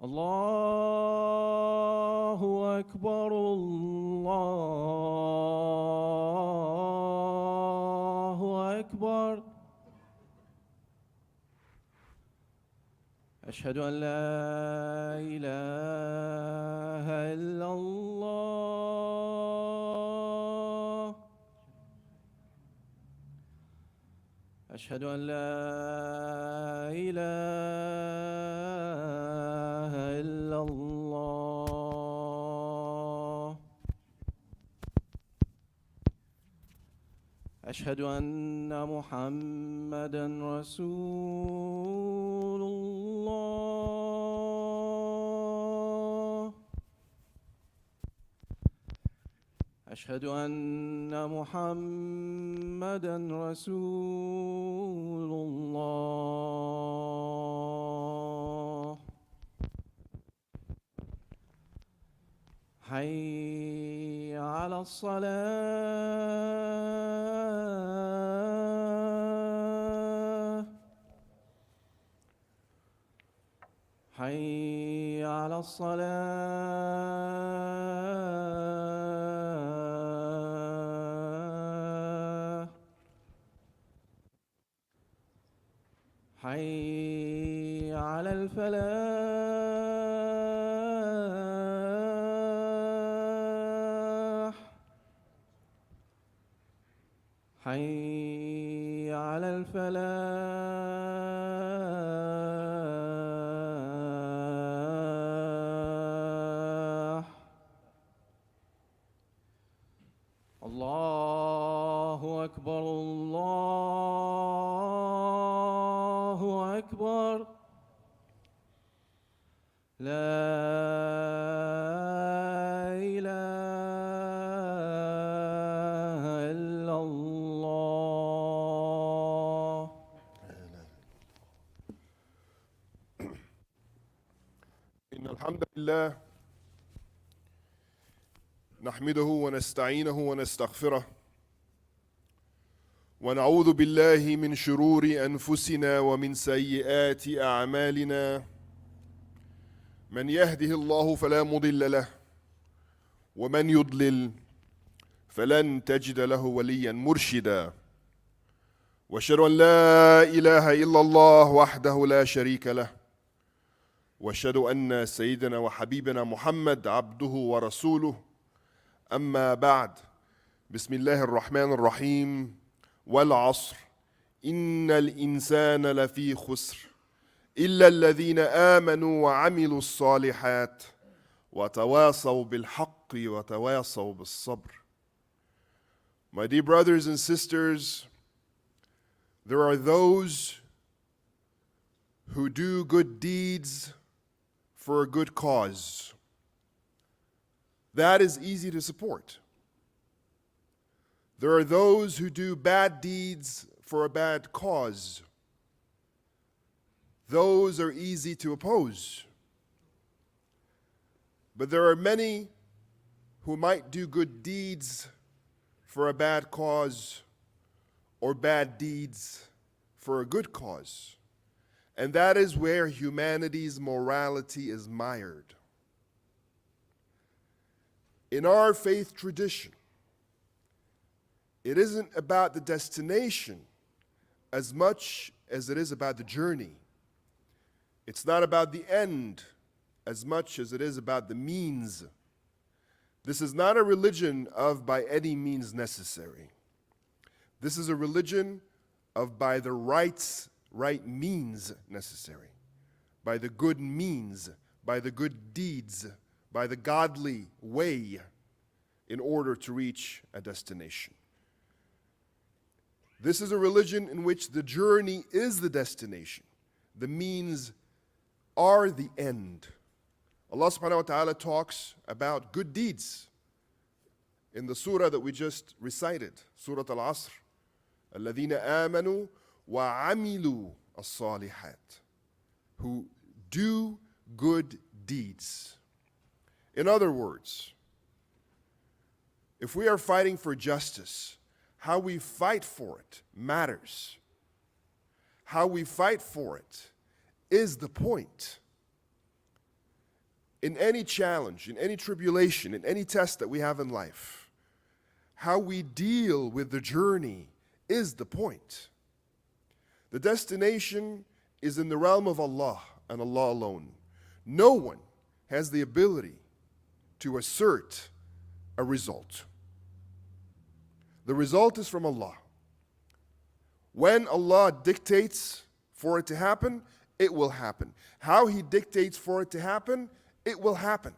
الله أكبر الله أكبر. أشهد أن لا إله إلا الله. أشهد أن لا إله إلا الله. أشهد أن محمدًا رسول الله. أشهد أن محمدًا رسول الله. حي على الصلاة. حي على الصلاة. حي على الفلاح. حي على الفلاح. الله أكبر الله أكبر. لا إله إلا الله. إن الحمد لله نحمده ونستعينه ونستغفره ونعوذ بالله من شرور أنفسنا ومن سيئات أعمالنا. من يهده الله فلا مضل له ومن يضلل فلن تجد له وليا مرشدا. وأشهد أن لا إله إلا الله وحده لا شريك له، وأشهد أن سيدنا وحبيبنا محمد عبده ورسوله. أما بعد، بسم الله الرحمن الرحيم. والعصر إن الإنسان لفي خسر إلا الذين آمنوا وعملوا الصالحات وتواصوا بالحق وتواصوا بالصبر. My dear brothers and sisters, there are those who do good deeds for a good cause. That is easy to support. There are those who do bad deeds for a bad cause. Those are easy to oppose. But there are many who might do good deeds for a bad cause or bad deeds for a good cause. And that is where humanity's morality is mired. In our faith tradition, it isn't about the destination as much as it is about the journey. It's not about the end as much as it is about the means. This is not a religion of by any means necessary. This is a religion of by the right means necessary, by the good means, by the good deeds, by the godly way in order to reach a destination. This is a religion in which the journey is the destination. The means are the end. Allah subhanahu wa ta'ala talks about good deeds in the surah that we just recited, Surah Al-Asr. الَّذِينَ آمَنُوا وَعَمِلُوا الصَّالِحَاتِ, who do good deeds. In other words, if we are fighting for justice, how we fight for it matters. How we fight for it is the point. in any challenge, in any tribulation, in any test that we have in life, how we deal with the journey is the point. The destination is in the realm of Allah and Allah alone. No one has the ability to assert a result. The result is from Allah. When Allah dictates for it to happen, it will happen. How He dictates for it to happen, it will happen.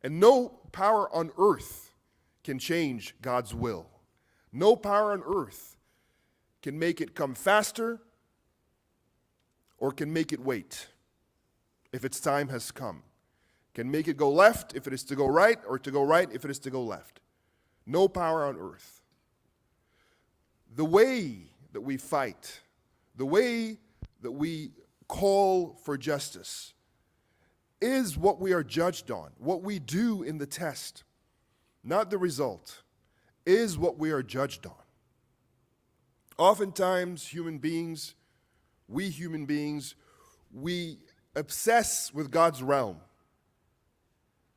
And no power on earth can change God's will. No power on earth can make it come faster or can make it wait if its time has come. Can make it go left if it is to go right, or to go right if it is to go left. No power on earth. The way that we fight, the way that we call for justice, is what we are judged on. What we do in the test, not the result, is what we are judged on. Oftentimes, we human beings, we obsess with God's realm.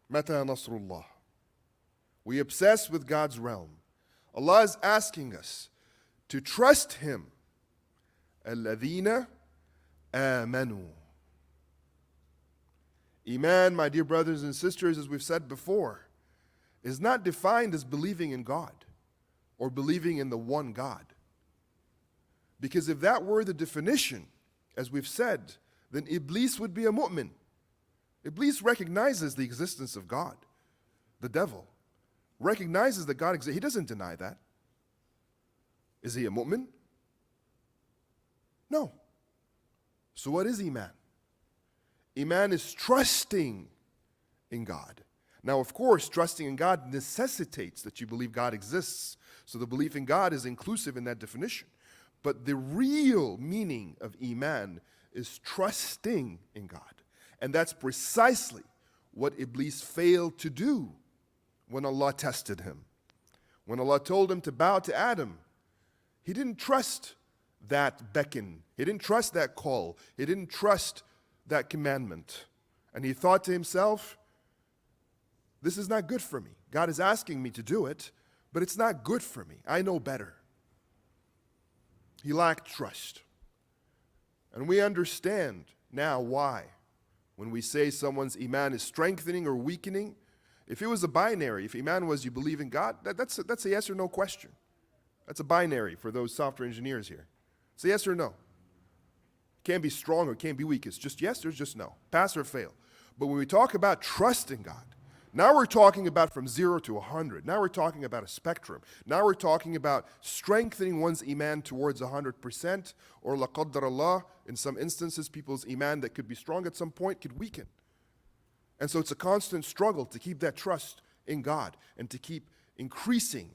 Mata Nasrullah. We obsess with God's realm. Allah is asking us to trust Him. Alladhina amanu. Iman, my dear brothers and sisters, as we've said before, is not defined as believing in God or believing in the one God. Because if that were the definition, as we've said, then Iblis would be a mu'min. Iblis recognizes the existence of God. The devil recognizes that God exists. He doesn't deny that. Is he a mu'min? No. So what is Iman? Iman is trusting in God. Now, of course, trusting in God necessitates that you believe God exists. So the belief in God is inclusive in that definition. But the real meaning of Iman is trusting in God. And that's precisely what Iblis failed to do when Allah tested him. When Allah told him to bow to Adam, he didn't trust that beckon. He didn't trust that call. He didn't trust that commandment. And he thought to himself, this is not good for me. God is asking me to do it, but it's not good for me. I know better. He lacked trust. And we understand now why. When we say someone's Iman is strengthening or weakening, if it was a binary, if Iman was you believe in God, that's a yes or no question. That's a binary for those software engineers here. It's a yes or no. It can't be strong or it can't be weak. It's just yes or just no. Pass or fail. But when we talk about trust in God, now we're talking about from 0 to 100. Now we're talking about a spectrum. Now we're talking about strengthening one's Iman towards 100%, or la qaddar Allah, in some instances, people's Iman that could be strong at some point could weaken. And so it's a constant struggle to keep that trust in God and to keep increasing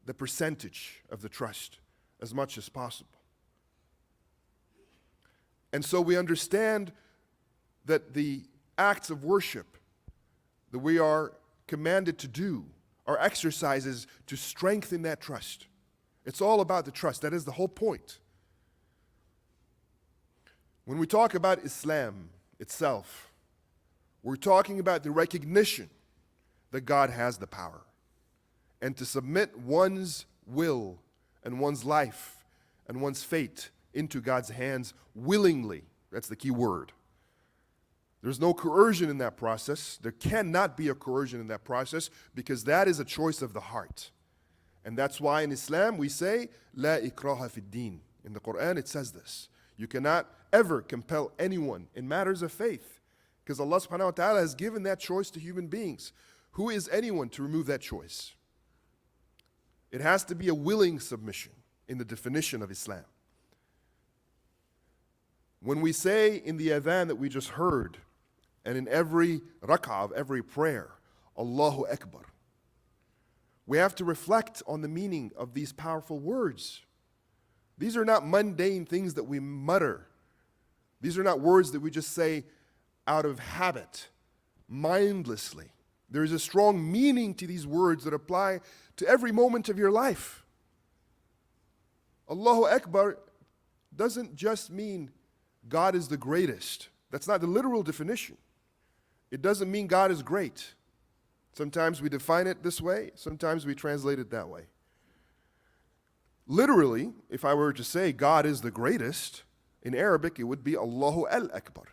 the percentage of the trust as much as possible. And so we understand that the acts of worship that we are commanded to do are exercises to strengthen that trust. It's all about the trust. That is the whole point. When we talk about Islam itself, we're talking about the recognition that God has the power, and to submit one's will and one's life and one's fate into God's hands willingly. That's the key word. There's no coercion in that process. There cannot be a coercion in that process, because that is a choice of the heart. And that's why in Islam we say, La ikraha fid din. In the Quran it says this. You cannot ever compel anyone in matters of faith, because Allah subhanahu wa ta'ala has given that choice to human beings. Who is anyone to remove that choice? It has to be a willing submission in the definition of Islam. When we say in the adhan that we just heard, and in every rak'ah of every prayer, Allahu Akbar, we have to reflect on the meaning of these powerful words. These are not mundane things that we mutter. These are not words that we just say out of habit, mindlessly. There is a strong meaning to these words that apply to every moment of your life. Allahu Akbar doesn't just mean God is the greatest. That's not the literal definition. it doesn't mean God is great. Sometimes we define it this way, sometimes we translate it that way. Literally, if I were to say God is the greatest, in Arabic it would be Allahu al-Akbar.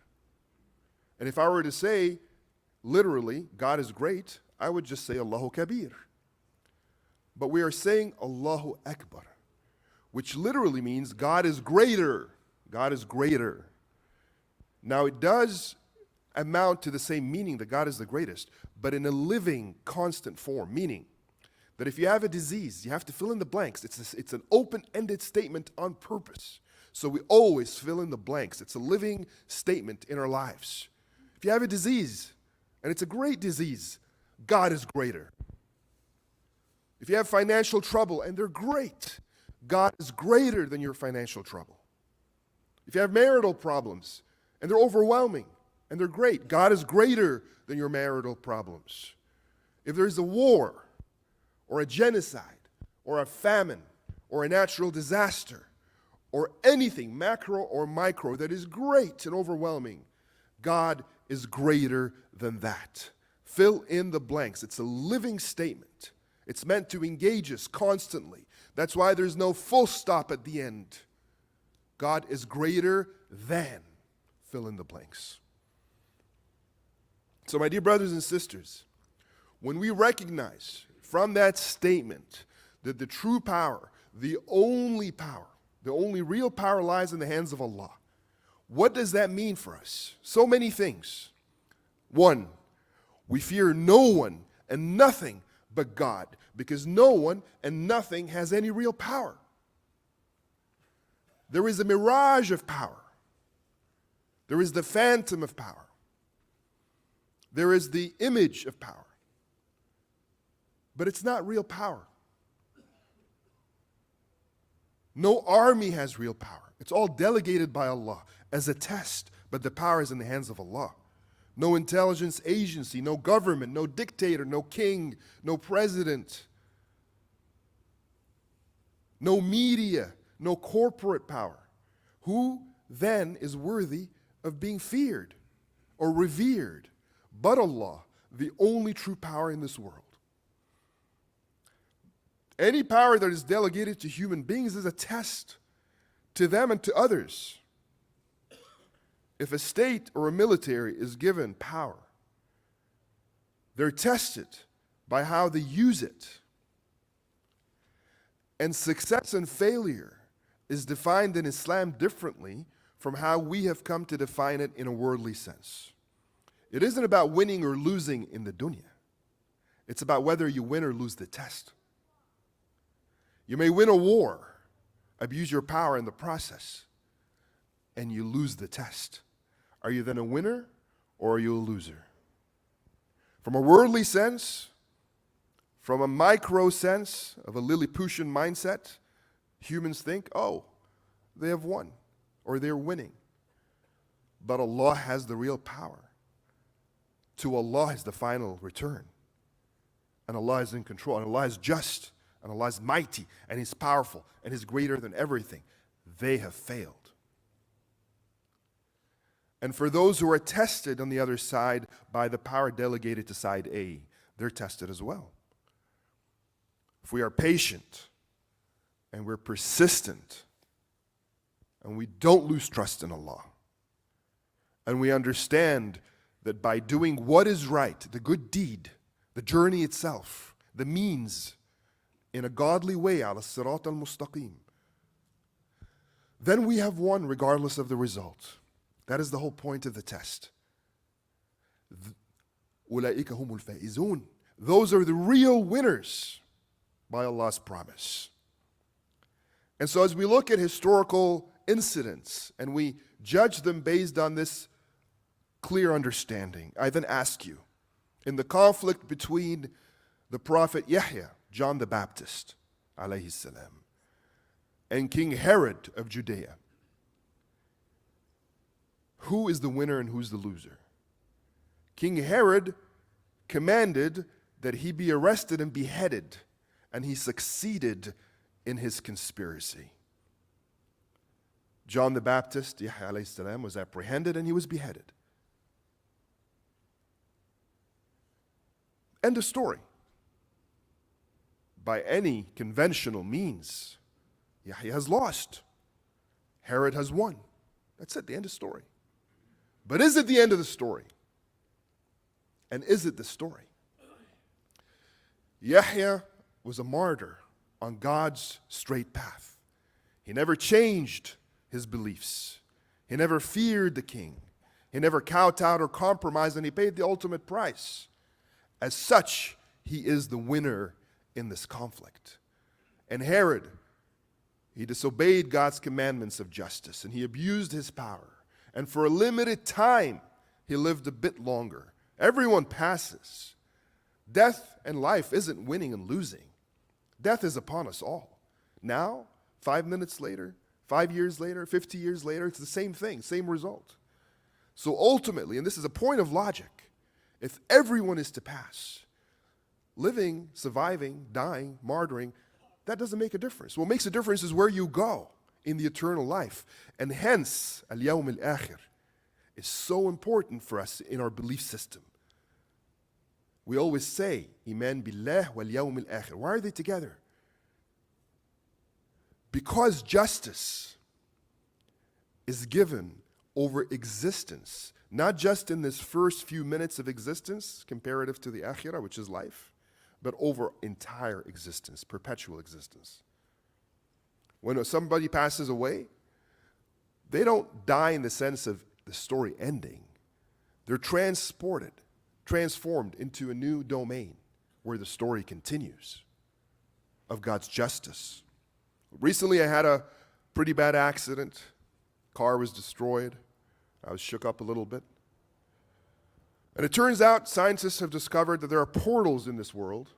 And if I were to say literally God is great, I would just say Allahu Kabir. But we are saying Allahu Akbar, which literally means God is greater. God is greater. Now it does amount to the same meaning that God is the greatest, but in a living, constant form, meaning that if you have a disease, you have to fill in the blanks. It's an open-ended statement on purpose. So we always fill in the blanks. It's a living statement in our lives. If you have a disease, and it's a great disease, God is greater. If you have financial trouble, and they're great, God is greater than your financial trouble. If you have marital problems, and they're overwhelming, and they're great, God is greater than your marital problems. If there's a war, or a genocide, or a famine, or a natural disaster, or anything, macro or micro, that is great and overwhelming, God is greater than that. Fill in the blanks. It's a living statement. It's meant to engage us constantly. That's why there's no full stop at the end. God is greater than, fill in the blanks. So, my dear brothers and sisters, when we recognize from that statement that the true power, the only real power lies in the hands of Allah, what does that mean for us? So many things. One, we fear no one and nothing but God, because no one and nothing has any real power. There is a mirage of power. There is the phantom of power. There is the image of power. But it's not real power. No army has real power. It's all delegated by Allah as a test, but the power is in the hands of Allah. No intelligence agency, no government, no dictator, no king, no president, no media, no corporate power. Who then is worthy of being feared or revered but Allah, the only true power in this world? Any power that is delegated to human beings is a test to them and to others. If a state or a military is given power, they're tested by how they use it. And success and failure is defined in Islam differently from how we have come to define it in a worldly sense. It isn't about winning or losing in the dunya. It's about whether you win or lose the test. You may win a war, abuse your power in the process, and you lose the test. Are you then a winner or are you a loser? From a worldly sense, from a micro sense of a Lilliputian mindset, humans think, oh, they have won or they're winning. But Allah has the real power. To Allah is the final return. And Allah is in control. And Allah is just. And Allah is mighty. And He's powerful. And He's greater than everything. They have failed. And for those who are tested on the other side by the power delegated to side A, they're tested as well. If we are patient and we're persistent and we don't lose trust in Allah, and we understand that by doing what is right, the good deed, the journey itself, the means, in a godly way, ala sirat al-mustaqim, then we have won regardless of the result. That is the whole point of the test. أُولَٰئِكَ هُمُ الْفَائِزُونَ. Those are the real winners by Allah's promise. And so as we look at historical incidents and we judge them based on this clear understanding, I then ask you, in the conflict between the prophet Yahya, John the Baptist, alayhi salam, and King Herod of Judea, who is the winner and who's the loser? King Herod commanded that he be arrested and beheaded, and he succeeded in his conspiracy. John the Baptist, Yahya alayhi salam, was apprehended and he was beheaded. End of story. By any conventional means, Yahya has lost. Herod has won. That's it, the end of story. But is it the end of the story? And is it the story? Yahya was a martyr on God's straight path. He never changed his beliefs. He never feared the king. He never kowtowed or compromised, and he paid the ultimate price. As such, he is the winner in this conflict. And Herod, he disobeyed God's commandments of justice, and he abused his power. And for a limited time, he lived a bit longer. Everyone passes. Death and life isn't winning and losing. Death is upon us all. Now, 5 minutes later, 5 years later, 50 years later, it's the same thing, same result. So ultimately, and this is a point of logic, if everyone is to pass, living, surviving, dying, martyring, that doesn't make a difference. What makes a difference is where you go in the eternal life. And hence, al-yawm al-akhir is so important for us in our belief system. We always say, Iman billah wal yawm al-akhir. Why are they together? Because justice is given over existence, not just in this first few minutes of existence, comparative to the akhirah, which is life, but over entire existence, perpetual existence. When somebody passes away, they don't die in the sense of the story ending. They're transported, transformed into a new domain where the story continues of God's justice. Recently, I had a pretty bad accident. Car was destroyed. I was shook up a little bit. And it turns out scientists have discovered that there are portals in this world,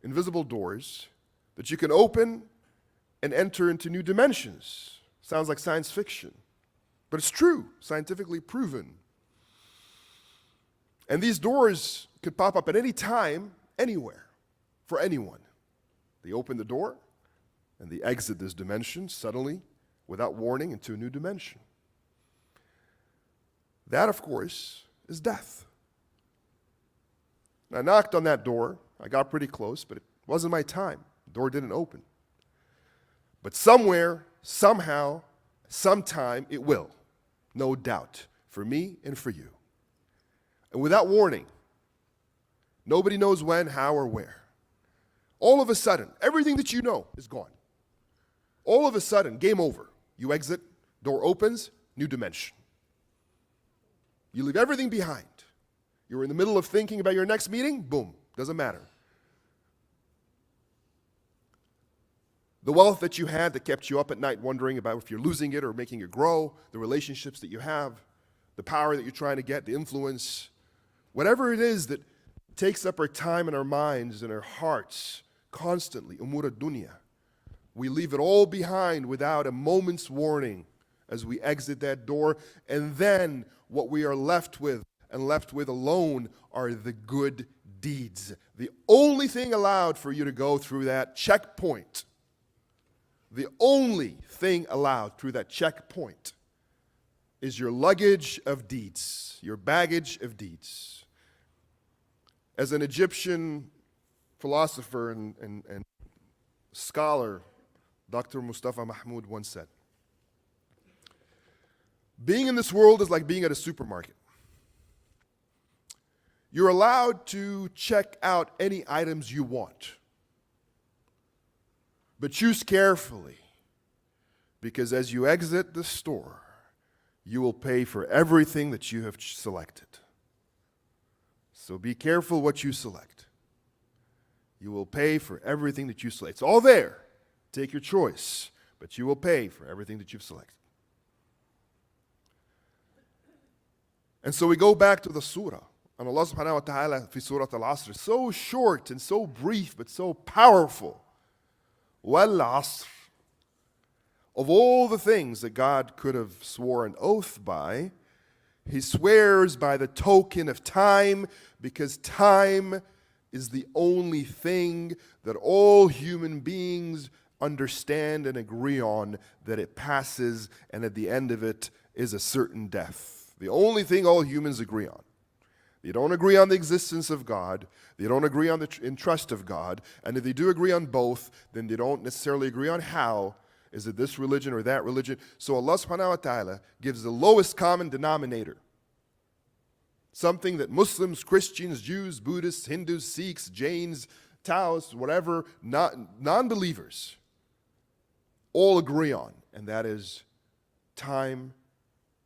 invisible doors, that you can open and enter into new dimensions. Sounds like science fiction, but it's true, scientifically proven. And these doors could pop up at any time, anywhere, for anyone. They open the door, and they exit this dimension suddenly, without warning, into a new dimension. That, of course, is death. And I knocked on that door. I got pretty close, but it wasn't my time. The door didn't open. But somewhere, somehow, sometime, it will. No doubt. For me and for you. And without warning, nobody knows when, how, or where. All of a sudden, everything that you know is gone. All of a sudden, game over. You exit, door opens, new dimension. You leave everything behind. You're in the middle of thinking about your next meeting, boom, doesn't matter. The wealth that you had that kept you up at night wondering about if you're losing it or making it grow, the relationships that you have, the power that you're trying to get, the influence, whatever it is that takes up our time and our minds and our hearts constantly, umur ad-dunya, we leave it all behind without a moment's warning as we exit that door, and then what we are left with and left with alone are the good deeds. The only thing allowed for you to go through that checkpoint, the only thing allowed through that checkpoint is your luggage of deeds, your baggage of deeds. As an Egyptian philosopher and scholar, Dr. Mustafa Mahmoud once said, being in this world is like being at a supermarket. You're allowed to check out any items you want, but choose carefully, because as you exit the store, you will pay for everything that you have selected. So be careful what you select. You will pay for everything that you select. It's all there. Take your choice, but you will pay for everything that you've selected. And so we go back to the surah. And Allah subhanahu wa ta'ala fi Surah Al-Asr, so short and so brief, but so powerful. Wal-Asr. Of all the things that God could have swore an oath by, He swears by the token of time, because time is the only thing that all human beings understand and agree on, that it passes, and at the end of it is a certain death. The only thing all humans agree on. They don't agree on the existence of God. They don't agree on the trust of God. And if they do agree on both, then they don't necessarily agree on how. Is it this religion or that religion? So Allah subhanahu wa ta'ala gives the lowest common denominator. Something that Muslims, Christians, Jews, Buddhists, Hindus, Sikhs, Jains, Taoists, whatever, non-believers all agree on. And that is time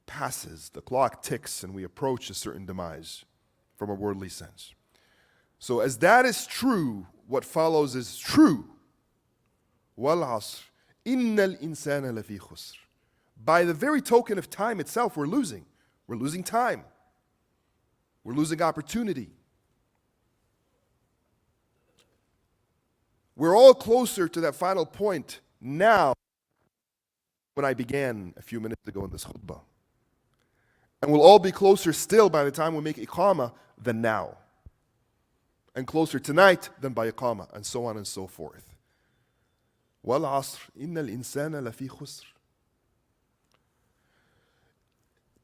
passes. The clock ticks and we approach a certain demise from a worldly sense. So as that is true, what follows is true. وَالْعَصْرِ إِنَّ الْإِنسَانَ لَفِي خُسْرٍ. By the very token of time itself, we're losing. We're losing time. We're losing opportunity. We're all closer to that final point now when I began a few minutes ago in this khutbah. And we'll all be closer still by the time we make iqamah than now. And closer tonight than by iqamah, and so on and so forth. وَالْعَصْرِ إِنَّ الْإِنسَانَ لَفِي خُسْرٍ.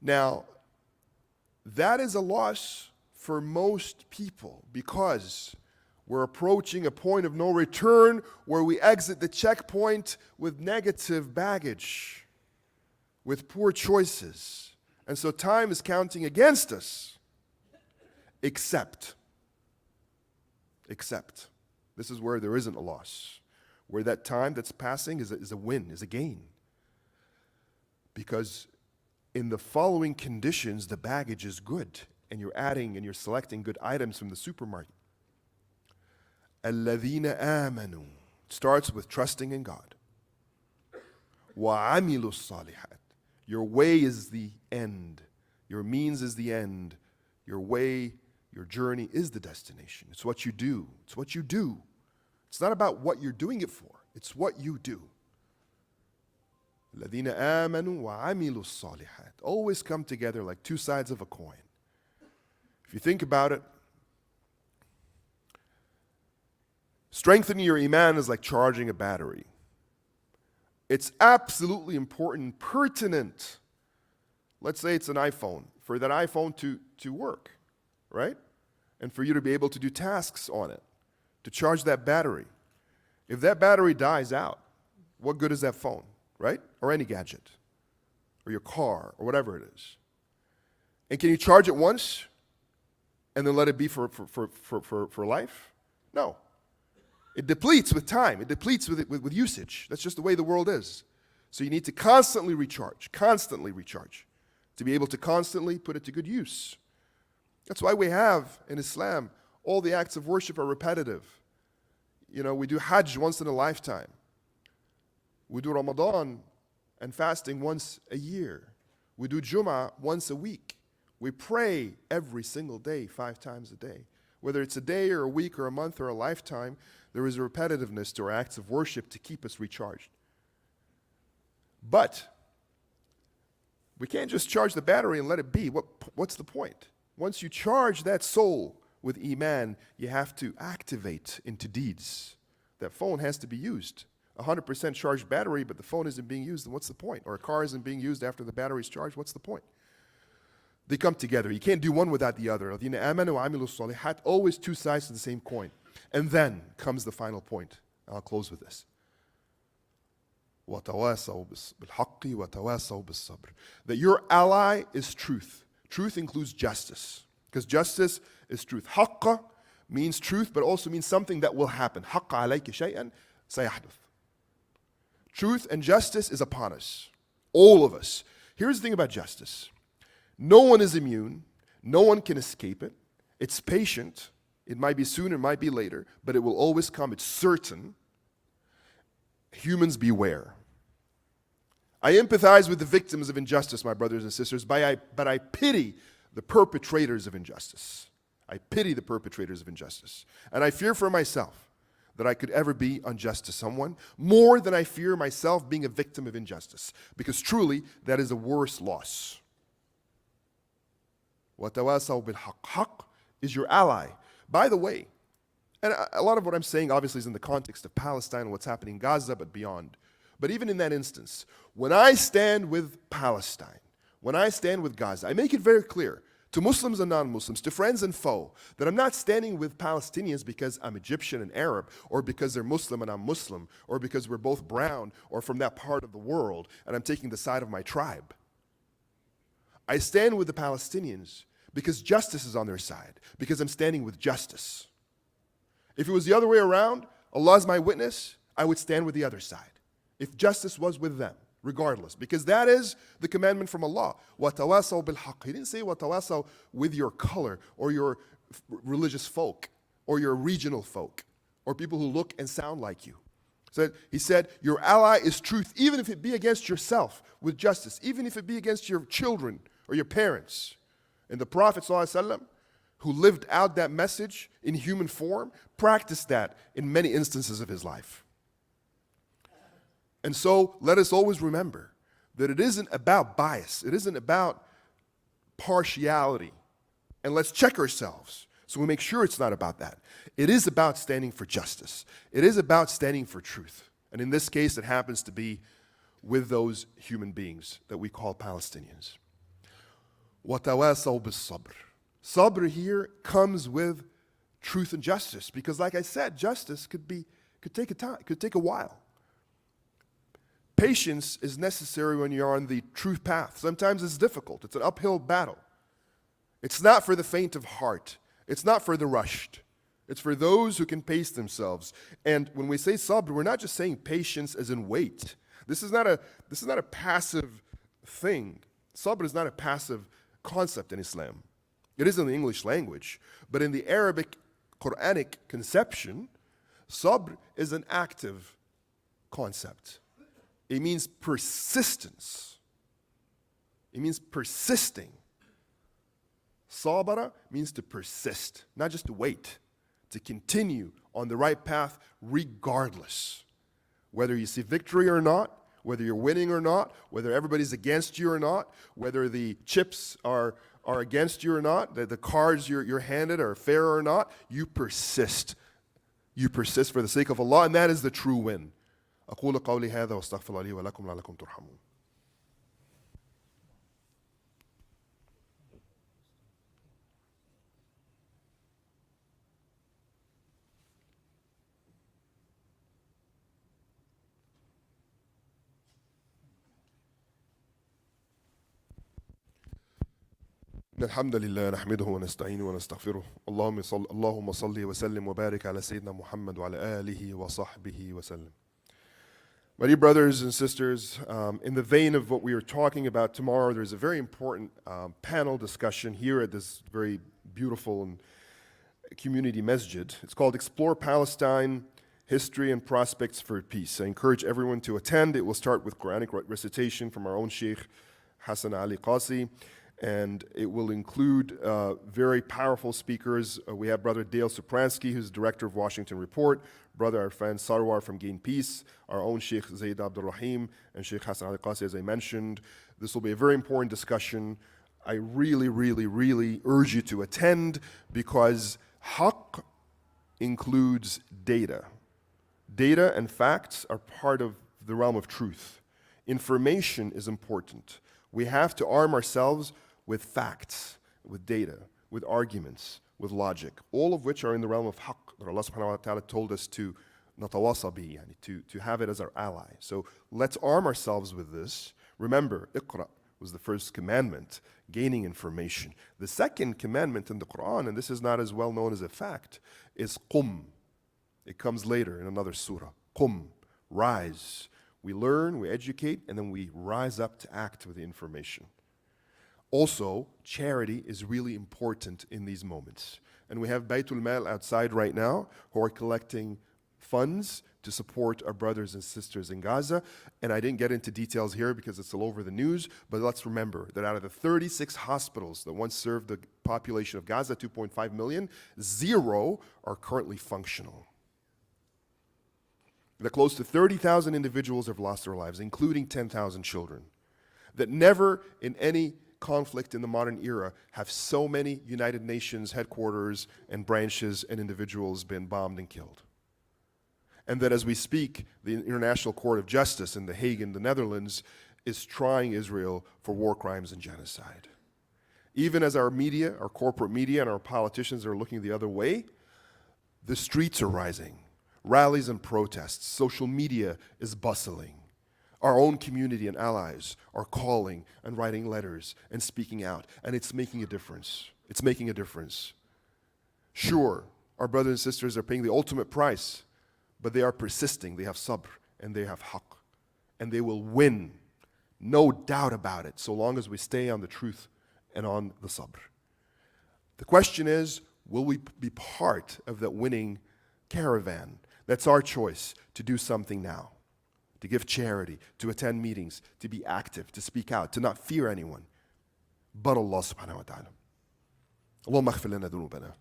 Now, that is a loss for most people because we're approaching a point of no return where we exit the checkpoint with negative baggage, with poor choices. And so time is counting against us, except. This is where there isn't a loss, where that time that's passing is a win, is a gain. Because in the following conditions, the baggage is good, and you're adding and you're selecting good items from the supermarket. الَّذِينَ آمَنُوا starts with trusting in God. وَعَمِلُوا الصَّالِحَاتِ. Your way is the end. Your means is the end. Your way, your journey is the destination. It's what you do. It's what you do. It's not about what you're doing it for. It's what you do. الَّذِينَ آمَنُوا وَعَمِلُوا الصَّالِحَاتِ always come together like two sides of a coin. If you think about it, strengthening your iman is like charging a battery. It's absolutely important, pertinent. Let's say it's an iPhone, for that iPhone to work, right? And for you to be able to do tasks on it, to charge that battery. If that battery dies out, what good is that phone, right? Or any gadget, or your car, or whatever it is. And can you charge it once and then let it be for life? No. It depletes with time. It depletes with usage. That's just the way the world is. So you need to constantly recharge, to be able to constantly put it to good use. That's why we have in Islam, all the acts of worship are repetitive. You know, we do Hajj once in a lifetime. We do Ramadan and fasting once a year. We do Jum'ah once a week. We pray every single day, 5 times a day. Whether it's a day or a week or a month or a lifetime, there is a repetitiveness to our acts of worship to keep us recharged. But we can't just charge the battery and let it be. What's the point? Once you charge that soul with iman, you have to activate into deeds. That phone has to be used. 100% charged battery, but the phone isn't being used, then what's the point? Or a car isn't being used after the battery's charged, what's the point? They come together. You can't do one without the other. Always two sides to the same coin. And then comes the final point. I'll close with this. That your ally is truth. Truth includes justice, because justice is truth. Haqqa means truth, but also means something that will happen. Haqqa alayka shay'an sayahduth. Truth and justice is upon us, all of us. Here's the thing about justice. No one is immune. No one can escape it. It's patient. It might be soon, it might be later, but it will always come. It's certain. Humans beware. I empathize with the victims of injustice, my brothers and sisters, but I pity the perpetrators of injustice. I pity the perpetrators of injustice. And I fear for myself that I could ever be unjust to someone, more than I fear myself being a victim of injustice, because truly, that is a worse loss. وَتَوَاسَوْا بِالْحَقِّ. Haqq is your ally. By the way, and a lot of what I'm saying obviously is in the context of Palestine and what's happening in Gaza, but beyond. But even in that instance, when I stand with Palestine, when I stand with Gaza, I make it very clear to Muslims and non-Muslims, to friends and foe, that I'm not standing with Palestinians because I'm Egyptian and Arab, or because they're Muslim and I'm Muslim, or because we're both brown or from that part of the world and I'm taking the side of my tribe. I stand with the Palestinians because justice is on their side, because I'm standing with justice. If it was the other way around, Allah is my witness, I would stand with the other side. If justice was with them, regardless, because that is the commandment from Allah. وَتَوَاسَوْا بِالْحَقِّ. He didn't say وَتَوَاسَوْا with your color or your religious folk or your regional folk or people who look and sound like you. So he said, your ally is truth, even if it be against yourself with justice, even if it be against your children or your parents. And the Prophet ﷺ, who lived out that message in human form, practiced that in many instances of his life. And so let us always remember that it isn't about bias. It isn't about partiality. And let's check ourselves so we make sure it's not about that. It is about standing for justice. It is about standing for truth. And in this case, it happens to be with those human beings that we call Palestinians. وَتَوَاسَوْا بِالصَّبْرِ. Sabr here comes with truth and justice, because like I said, justice could take a while. Patience is necessary when you're on the truth path. Sometimes it's difficult. It's an uphill battle. It's not for the faint of heart. It's not for the rushed. It's for those who can pace themselves. And when we say sabr, we're not just saying patience as in wait. This is not a passive thing. Sabr is not a passive concept in Islam. It is in the English language, but in the Arabic Quranic conception, sabr is an active concept. It means persistence. It means persisting. Sabara means to persist, not just to wait, to continue on the right path regardless. Whether you see victory or not, whether you're winning or not, whether everybody's against you or not, whether the chips are against you or not, the cards you're handed are fair or not, you persist. You persist for the sake of Allah, and that is the true win. أقول قولي هذا واستغفر الله لي ولكم لعلكم ترحمون. الحمد لله نحمده ونستعينه ونستغفره اللهم صل وسلم وبارك على سيدنا محمد وعلى آله وصحبه وسلم. My dear brothers and sisters, in the vein of what we are talking about tomorrow, there's a very important panel discussion here at this very beautiful and community masjid. It's called Explore Palestine, History and Prospects for Peace. I encourage everyone to attend. It will start with Quranic recitation from our own Sheikh Hassan Ali Qasi, and it will include very powerful speakers. We have Brother Dale Sopransky, who's Director of Washington Report, Brother our friend Sarwar from Gain Peace, our own Sheikh Zayd Abdul Rahim, and Sheikh Hassan Ali Qasi, as I mentioned. This will be a very important discussion. I really, really, really urge you to attend, because Haqq includes data. Data and facts are part of the realm of truth. Information is important. We have to arm ourselves with facts, with data, with arguments, with logic, all of which are in the realm of haqq, that Allah subhanahu wa ta'ala told us to natawasa bi, to have it as our ally. So let's arm ourselves with this. Remember, Iqra was the first commandment, gaining information. The second commandment in the Quran, and this is not as well known as a fact, is qum. It comes later in another surah. Qum, rise. We learn, we educate, and then we rise up to act with the information. Also, charity is really important in these moments. And we have Baytul Mal outside right now who are collecting funds to support our brothers and sisters in Gaza. And I didn't get into details here because it's all over the news, but let's remember that out of the 36 hospitals that once served the population of Gaza, 2.5 million, 0 are currently functional. That close to 30,000 individuals have lost their lives, including 10,000 children. That never in any conflict in the modern era have so many United Nations headquarters and branches and individuals been bombed and killed. And that as we speak, the International Court of Justice in The Hague in the Netherlands is trying Israel for war crimes and genocide. Even as our media, our corporate media, and our politicians are looking the other way, the streets are rising. Rallies and protests. Social media is bustling. Our own community and allies are calling and writing letters and speaking out, and it's making a difference. It's making a difference. Sure, our brothers and sisters are paying the ultimate price, but they are persisting. They have sabr and they have haqq, and they will win. No doubt about it, so long as we stay on the truth and on the sabr. The question is, will we be part of that winning caravan? That's our choice, to do something now, to give charity, to attend meetings, to be active, to speak out, to not fear anyone but Allah subhanahu wa ta'ala. اللهم اغفر لنا ذنوبنا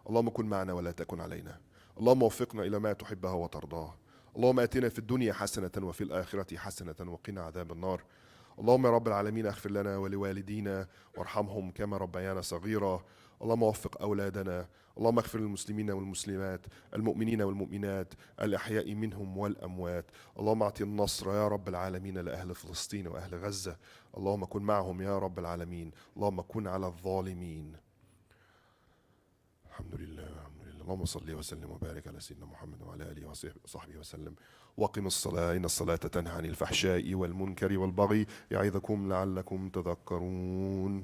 اللهم كن معنا ولا تكن علينا اللهم وفقنا إلى ما تحبه وترضاه اللهم آتنا في الدنيا حسنة وفي الآخرة حسنة وقنا عذاب النار اللهم يا رب العالمين اغفر لنا ولوالدينا وارحمهم كما ربيانا صغيرا اللهم وفق أولادنا اللهم اغفر للمسلمين والمسلمات المؤمنين والمؤمنات الأحياء منهم والأموات اللهم اعطي النصر يا رب العالمين لأهل فلسطين وأهل غزة اللهم كن معهم يا رب العالمين اللهم كن على الظالمين. الحمد لله اللهم صل وسلم وبارك على سيدنا محمد وعلى آله وصحبه وسلم وقم الصلاة إن الصلاة تنهى عن الفحشاء والمنكر والبغي يعظكم لعلكم تذكرون.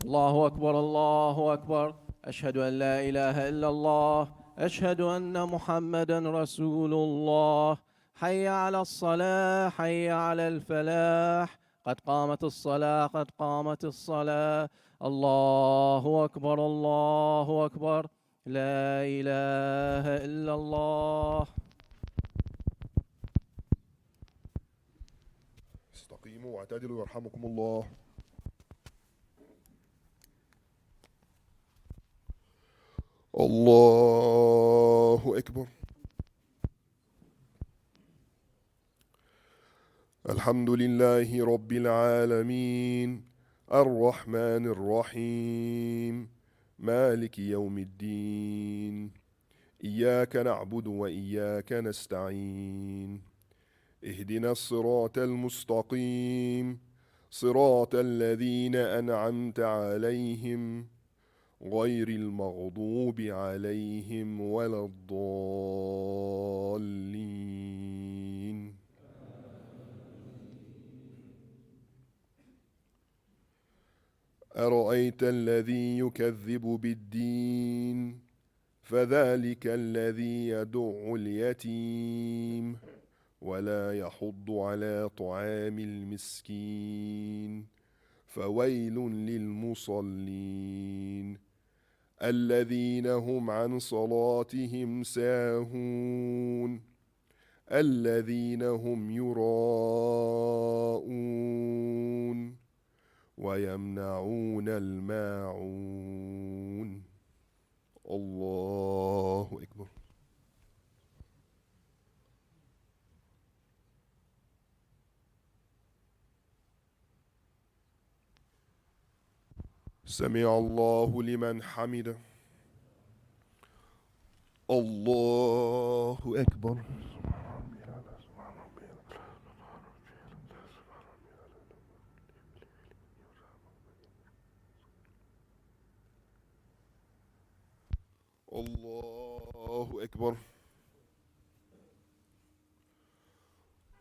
الله أكبر الله أكبر أشهد أن لا إله إلا الله أشهد أن محمدا رسول الله حي على الصلاة حي على الفلاح قد قامت الصلاة قد قامت الصلاة الله أكبر الله أكبر لا إله إلا الله. استقيموا واعتدلوا يرحمكم الله. الله أكبر. الحمد لله رب العالمين الرحمن الرحيم مالك يوم الدين إياك نعبد وإياك نستعين اهدنا الصراط المستقيم صراط الذين أنعمت عليهم غير المغضوب عليهم ولا الضالين. أرأيت الذي يكذب بالدين فذلك الذي يدع اليتيم ولا يحض على طعام المسكين فويل للمصلين الذين هم عن صلاتهم ساهون الذين هم يراءون ويمنعون الماعون. الله أكبر. سمع الله لمن حمده. الله أكبر. الله أكبر.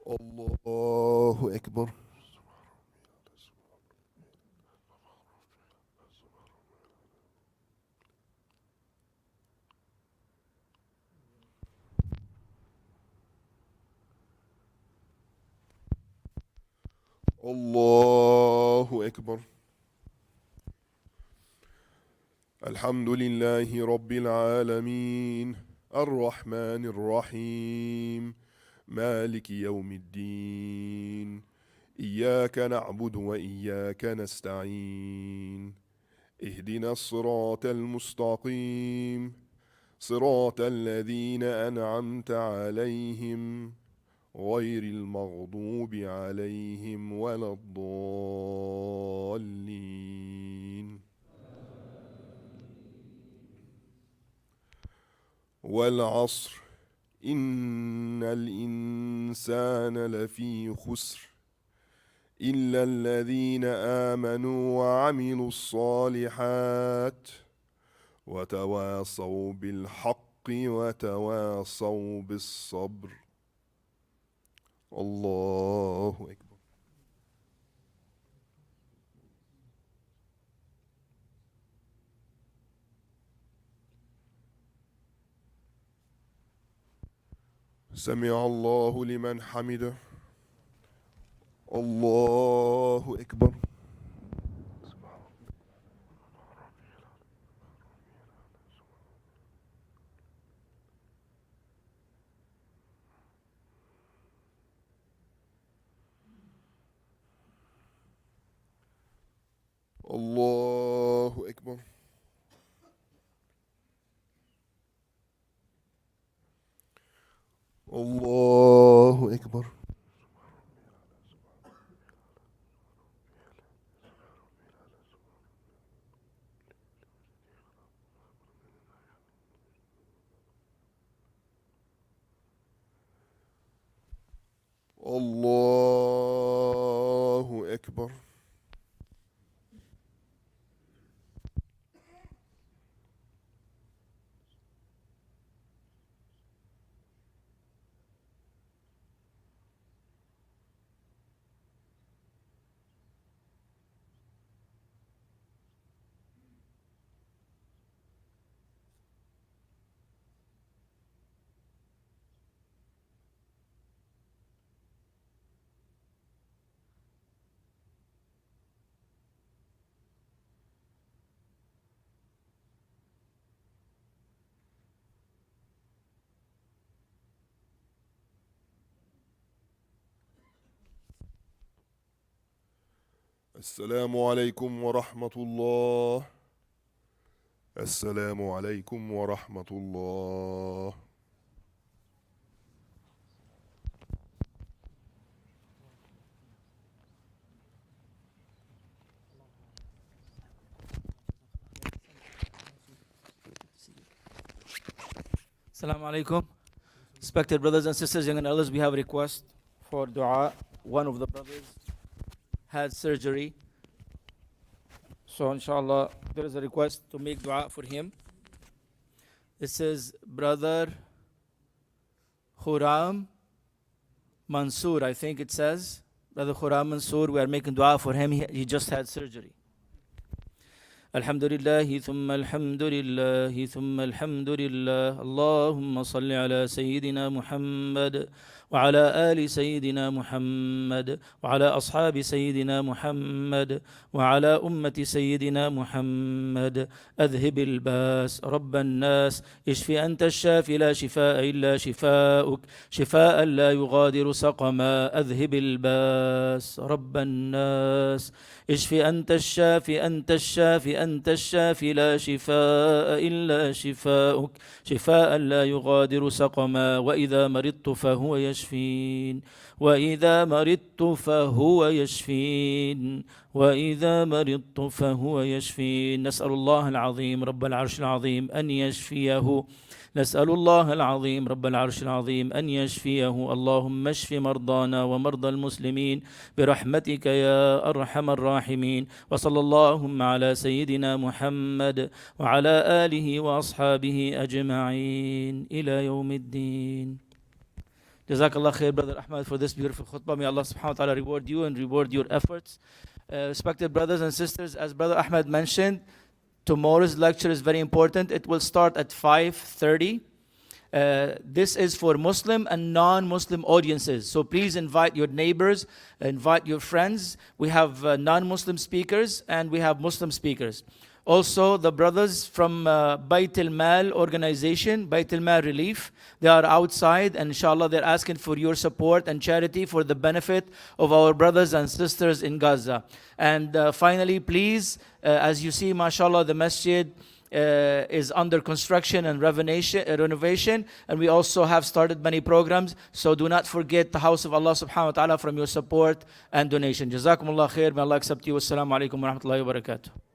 الله أكبر. الله أكبر. الحمد لله رب العالمين الرحمن الرحيم مالك يوم الدين إياك نعبد وإياك نستعين اهدنا الصراط المستقيم صراط الذين أنعمت عليهم غير المغضوب عليهم ولا الضالين. والعصر إن الإنسان لفي خسر إلا الذين آمنوا وعملوا الصالحات وتواصوا بالحق وتواصوا بالصبر. الله أكبر. سمع الله لمن حمده. الله أكبر. الله أكبر. الله أكبر. الله أكبر. السلام عليكم ورحمة الله. السلام عليكم ورحمة الله. Assalamu alaikum. Respected brothers and sisters, young and elders, we have a request for dua. One of the brothers had surgery. So inshallah, there is a request to make dua for him. This is Brother Khuram Mansoor, I think it says. Brother Khuram Mansoor, we are making dua for him. He just had surgery. الحمد لله ثم الحمد لله ثم الحمد لله اللهم صل على سيدنا محمد وعلى آل سيدنا محمد وعلى أصحاب سيدنا محمد وعلى أمة سيدنا محمد أذهب الباس رب الناس اشف أنت الشافي لا شفاء إلا شفاؤك شفاء لا يغادر سقما أذهب الباس رب الناس اشف أنت الشافي أنت الشافي أنت الشافي لا شفاء إلا شفاؤك شفاء لا يغادر سقما وإذا مرضت فهو يشفين وإذا مرضت فهو يشفين وإذا مرضت فهو يشفين. نسأل الله العظيم رب العرش العظيم أن يشفيه. نسأل الله العظيم رب العرش العظيم أن يشفيه. اللهم اشف مرضانا ومرضى المسلمين برحمتك يا أرحم الراحمين. وصلى اللهم على سيدنا محمد وعلى آله وأصحابه أجمعين إلى يوم الدين. Jazakallah khair, Brother Ahmad, for this beautiful khutbah. May Allah subhanahu wa ta'ala reward you and reward your efforts. Respected brothers and sisters, as Brother Ahmad mentioned, tomorrow's lecture is very important. It will start at 5:30. This is for Muslim and non-Muslim audiences. So please invite your neighbors, invite your friends. We have non-Muslim speakers and we have Muslim speakers. Also, the brothers from Bayt al-Mal organization, Bayt al-Mal Relief, they are outside and inshallah they're asking for your support and charity for the benefit of our brothers and sisters in Gaza. And finally, please, as you see, mashallah, the masjid is under construction and renovation, and we also have started many programs. So do not forget the house of Allah subhanahu wa ta'ala from your support and donation. Jazakumullah khair. May Allah accept you. Wassalamu alaikum wa rahmatullahi wa barakatuh.